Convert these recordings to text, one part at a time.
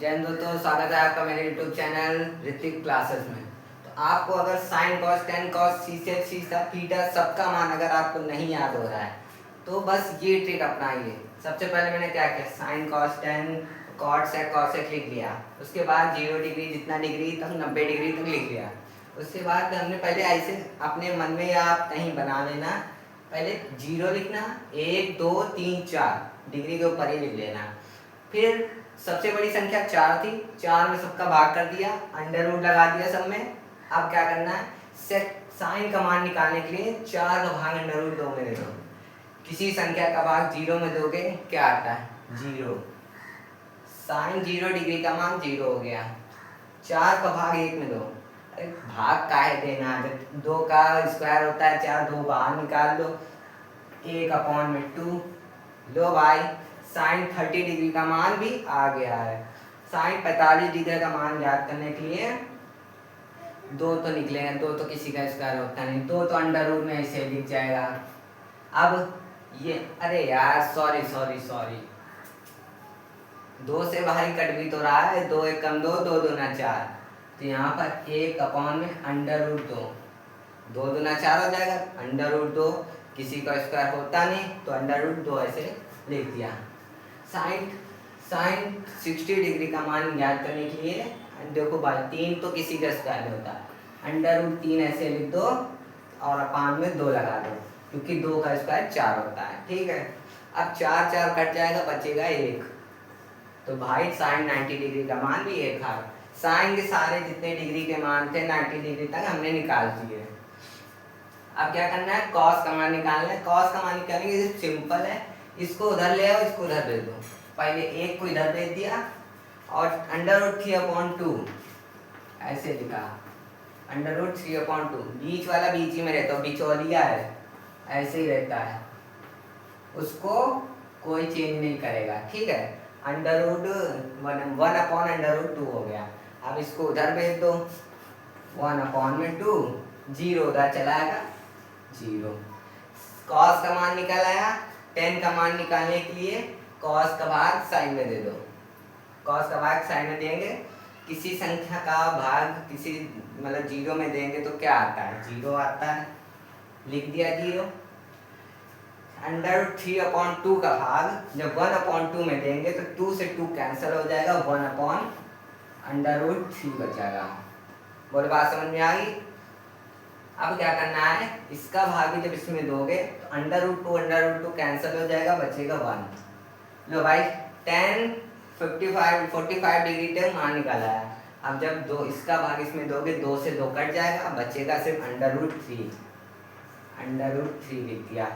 जय हिंद दोस्तों, स्वागत है आपका मेरे यूट्यूब चैनल ऋतिक क्लासेस में। तो आपको अगर साइन कॉस टेन कॉस सी सेक सी सब थीटा सबका मान अगर आपको नहीं याद हो रहा है तो बस ये ट्रिक अपनाइए। सबसे पहले मैंने क्या किया, sine cos tan cot sec लिख लिया। उसके बाद 0 डिग्री जितना डिग्री तक 90 डिग्री तक लिख लिया। उसके बाद हमने पहले ऐसे अपने मन में या आप कहीं बना लेना, पहले 0 लिखना, 1 2 3 4 डिग्री के ऊपर ही लिख लेना। फिर सबसे बड़ी संख्या 4 थी, 4 में सबका भाग कर दिया, अंडर रूट लगा दिया सब में। अब क्या करना है, सेक साइन का मान निकालने के लिए 4 का भाग अंडर रूट 2 में दे दो। किसी संख्या का भाग 0 में दोगे क्या आता है, 0। साइन 0 डिग्री का मान 0 हो गया। 4 का भाग 1 में दो। अरे भाग काहे देना, जब 2 का स्क्वायर होता है 4, 2 बाहर निकाल दो, 1/2। लो भाई, साइन 30 डिग्री का मान भी आ गया है। साइन 45 डिग्री का मान याद करने के लिए 2 तो निकलेगा, 2 तो किसी का स्क्वायर होता नहीं, 2 तो अंडर रूट में ऐसे लिख जाएगा। अब ये अरे यार सॉरी 2 से बाहर ही कट भी तो रहा है, 2 1 कम 2, 2 दूना 4। तो यहाँ पर 1 में अंडर रूट 2, 2 दूना 4 हो जाएगा। अंडर रूट 2 किसी का स्क्वायर होता नहीं तो अंडर रूट 2 ऐसे लिख दिया। साइन 60 डिग्री का मान याद करने के लिए देखो भाई, 3 तो किसी का स्क्वायर होता है, अंडर रूट 3 ऐसे लिख दो और अपान में 2 लगा दो, क्योंकि 2 का स्क्वायर 4 होता है। ठीक है, अब 4 4 कट जाएगा, बचेगा 1। तो भाई साइन 90 डिग्री का मान भी 1 है। साइन के सारे जितने डिग्री के मान थे 90 डिग्री तक हमने निकाल दिए। अब क्या करना है, कॉस का मान निकालना है। कॉस का मान निकालने के लिए सिंपल है, इसको उधर ले आओ, इसको उधर भेज दो। पहले 1 को इधर भेज दिया और अंडर रूट 3/2 ऐसे लिखा, अंडर रूट 3/2। बीच वाला बीच ही में रहता है, बिचौलिया है, ऐसे ही रहता है, उसको कोई चेंज नहीं करेगा। ठीक है, अंडर रूट 1/2 हो गया। अब इसको उधर भेज दो, 1/2, 0 उधर चलाएगा 0। कॉस का मान निकल आया। 10 का मान निकालने के लिए कॉस का भाग साइन में दे दो। कॉस का भाग साइन में देंगे, किसी संख्या का भाग किसी मतलब 0 में देंगे तो क्या आता है, 0 आता है, लिख दिया 0। अंडर 3/2 का भाग जब 1/2 में देंगे तो 2 से 2 कैंसिल हो जाएगा, 1/√3 बचेगा। बोले बात समझ में आ गई। अब क्या करना है, इसका भाग भी जब इसमें दोगे तो अंडर रूट 2 कैंसिल हो जाएगा, बचेगा 1। लो भाई 10 45 डिग्री तक मान निकाला है। अब जब 2 इसका भाग इसमें दोगे, 2 से 2 कट जाएगा, बचेगा सिर्फ अंडर रूट 3 लिख दिया।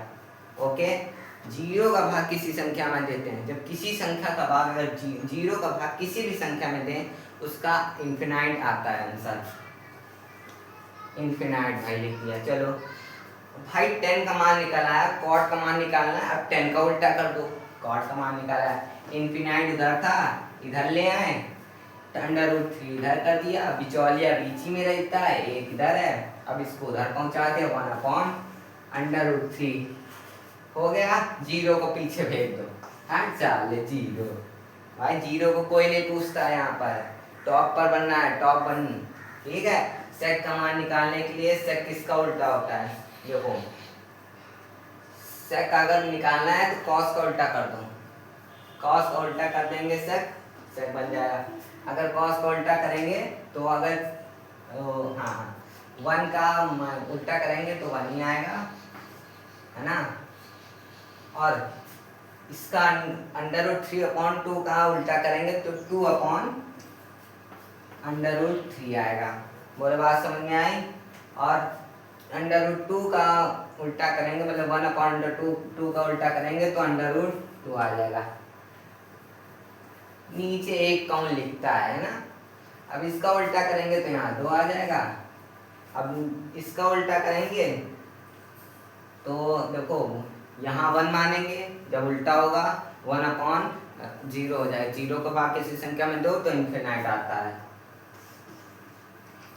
ओके, 0 का भाग किसी संख्या में देते हैं, जब किसी संख्या का भाग अगर 0 का भाग किसी भी संख्या में दें उसका इन्फिनाइट आता है आंसर, इन्फिनाइट भाई लिख दिया। चलो भाई 10 का मान निकाला है, कॉट का मान निकालना है। अब 10 का उल्टा कर दो, कॉट का मान निकाला है, इन्फिनाइट उधर था इधर ले आए, तो अंडर रूट 3 इधर कर दिया, बिचौलिया बीच ही में रहता है, 1 इधर है। अब इसको उधर पहुंचा दिया, 1/√3 हो गया। 0 को पीछे भेज दो, हाँ चले 0। भाई 0 को कोई नहीं पूछता है, यहाँ पर टॉप पर बनना है, टॉप बन। ठीक है, सेक का मान निकालने के लिए सेक किसका उल्टा होता है, देखो सेक अगर निकालना है तो कॉस का उल्टा कर दो, कॉस का उल्टा कर देंगे सेक बन जाएगा। अगर कॉस का उल्टा करेंगे तो अगर हाँ 1 का उल्टा करेंगे तो 1 ही आएगा, है ना। और इसका अंडर√3/2 का उल्टा करेंगे तो 2/√3 आएगा। बोले बात समझ में आई। और अंडर√2 का उल्टा करेंगे, मतलब 1/√2 का उल्टा करेंगे तो अंडर√2 आ जाएगा। नीचे 1 कौन लिखता है ना। अब इसका उल्टा करेंगे तो यहाँ 2 आ जाएगा। अब इसका उल्टा करेंगे तो देखो यहाँ 1 मानेंगे, जब उल्टा होगा 1/0 हो जाएगा। 0 को भाग किसी संख्या में दो तो इन्फिनाइट आता है,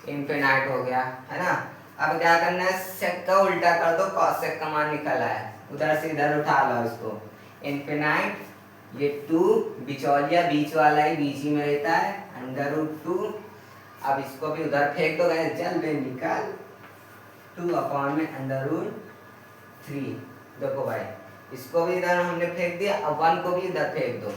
इन्फिनाइट हो गया, है ना। अब क्या करना है, सेक का उल्टा कर दो, कॉस सेक का मान निकला है, उधर से इधर उठा लो इसको, इन्फिनाइट ये 2 बिचौलिया बीच वाला ही बीच ही में रहता है, √2। अब इसको भी उधर फेंक दो गए, जल्दी निकाल। 2/√3। देखो भाई, इसको भी इधर हमने फेंक दिया, अब 1 को भी इधर फेंक दो।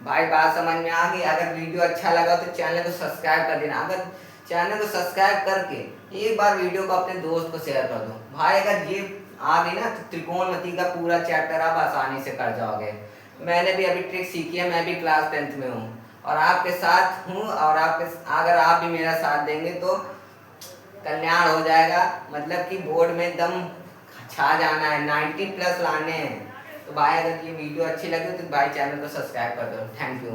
भाई बात समझ में आ गई? अगर वीडियो अच्छा लगा तो चैनल को सब्सक्राइब कर देना। अगर चैनल को सब्सक्राइब करके एक बार वीडियो को अपने दोस्त को शेयर कर दो भाई। अगर ये आ गई ना तो त्रिकोणमिति का पूरा चैप्टर आप आसानी से कर जाओगे। मैंने भी अभी ट्रिक सीखी है, मैं भी क्लास 10th में हूँ और आपके साथ हूँ, और अगर आप भी मेरा साथ देंगे तो कल्याण हो जाएगा। मतलब कि बोर्ड में एकदम छा जाना है, 90+ लाने हैं। तो भाई अगर ये वीडियो अच्छी लगी तो भाई चैनल को सब्सक्राइब कर दो। Thank you.